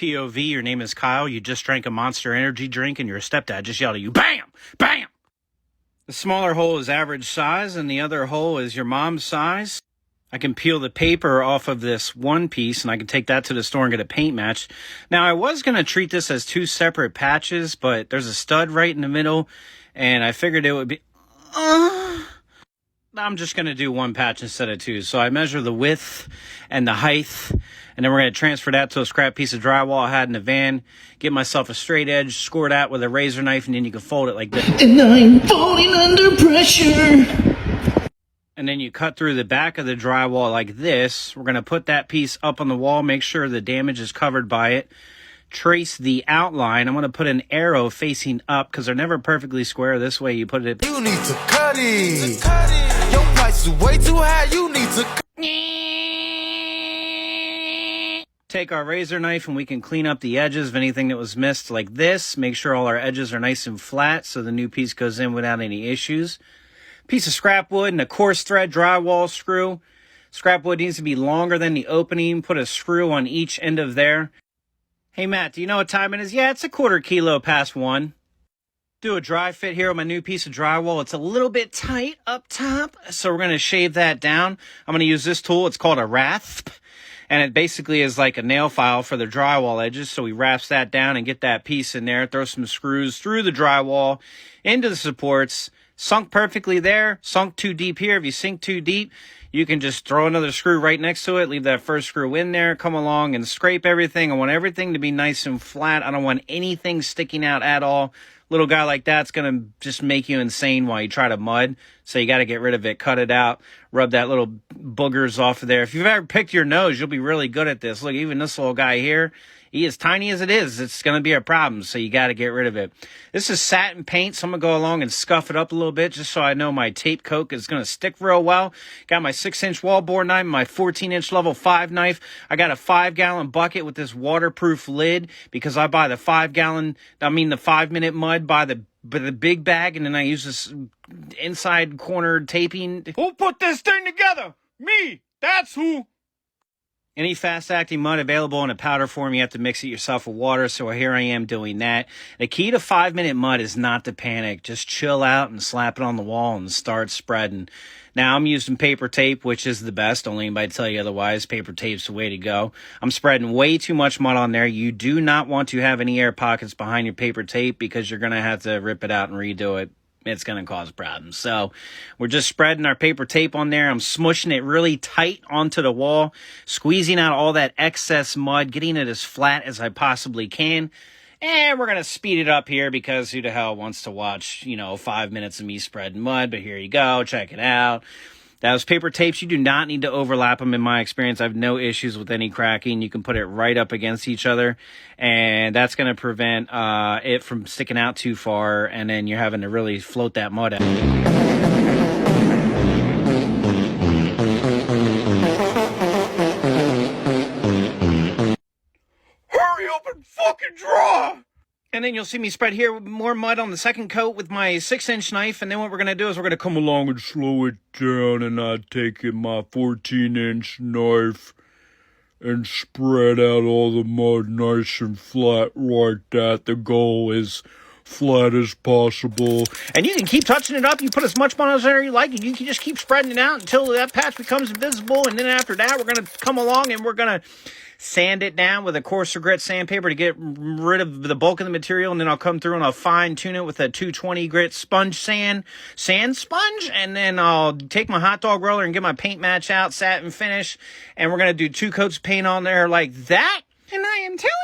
POV, your name is Kyle. You just drank a Monster Energy drink and your stepdad just yelled at you, BAM! BAM! The smaller hole is average size and the other hole is your mom's size. I can peel the paper off of this one piece and I can take that to the store and get a paint match. Now, I was going to treat this as two separate patches, but there's a stud right in the middle and I figured it would be... I'm just going to do one patch instead of two. So I measure the width and the height, and then we're going to transfer that to a scrap piece of drywall I had in the van, get myself a straight edge, score that with a razor knife, and then you can fold it like this. And I'm falling under pressure. And then you cut through the back of the drywall like this. We're going to put that piece up on the wall, make sure the damage is covered by it. Trace the outline. I'm going to put an arrow facing up because they're never perfectly square. This way you put it... You need to cut it. Your price is way too high. You need to... Take our razor knife and we can clean up the edges of anything that was missed like this. Make sure all our edges are nice and flat so the new piece goes in without any issues. Piece of scrap wood and a coarse thread drywall screw. Scrap wood needs to be longer than the opening. Put a screw on each end of there. Hey, Matt, do you know what time it is? Yeah, it's 1/4 kilo past 1. Do a dry fit here on my new piece of drywall. It's a little bit tight up top, so we're going to shave that down. I'm going to use this tool. It's called a rasp, and it basically is like a nail file for the drywall edges. So we rasp that down and get that piece in there. Throw some screws through the drywall into the supports. Sunk perfectly there. Sunk too deep here. If you sink too deep, you can just throw another screw right next to it, leave that first screw in there, come along and scrape everything. I want everything to be nice and flat. I don't want anything sticking out at all. Little guy like that's going to just make you insane while you try to mud. So you got to get rid of it, cut it out, rub that little boogers off of there. If you've ever picked your nose, you'll be really good at this. Look, even this little guy here, he is tiny as it is. It's going to be a problem, so you got to get rid of it. This is satin paint, so I'm going to go along and scuff it up a little bit just so I know my tape coat is going to stick real well. Got my 6-inch wallboard knife, my 14-inch level 5 knife. I got a 5-gallon bucket with this waterproof lid because I buy the 5-minute mud by the big bag, and then I use this inside corner taping. Who put this thing together? Me! That's who! Any fast-acting mud available in a powder form, you have to mix it yourself with water, so here I am doing that. The key to 5-minute mud is not to panic. Just chill out and slap it on the wall and start spreading. Now, I'm using paper tape, which is the best. Don't let anybody tell you otherwise. Paper tape's the way to go. I'm spreading way too much mud on there. You do not want to have any air pockets behind your paper tape because you're going to have to rip it out and redo it. It's going to cause problems. So we're just spreading our paper tape on there. I'm smushing it really tight onto the wall, squeezing out all that excess mud, getting it as flat as I possibly can. And we're going to speed it up here because who the hell wants to watch, 5 minutes of me spreading mud? But here you go. Check it out. Those paper tapes, you do not need to overlap them in my experience. I have no issues with any cracking. You can put it right up against each other, and that's going to prevent it from sticking out too far, and then you're having to really float that mud out. Hurry up and fucking draw! And then you'll see me spread here with more mud on the second coat with my 6-inch knife. And then what we're going to do is we're going to come along and slow it down. And I take in my 14-inch knife and spread out all the mud nice and flat like that. The goal is flat as possible. And you can keep touching it up. You put as much mud as you like. And you can just keep spreading it out until that patch becomes invisible. And then after that, we're going to come along and we're going to sand it down with a coarser grit sandpaper to get rid of the bulk of the material, and then I'll come through and I'll fine tune it with a 220 grit sponge sand sponge, and then I'll take my hot dog roller and get my paint match out, satin finish, and we're going to do 2 coats of paint on there like that. And I am telling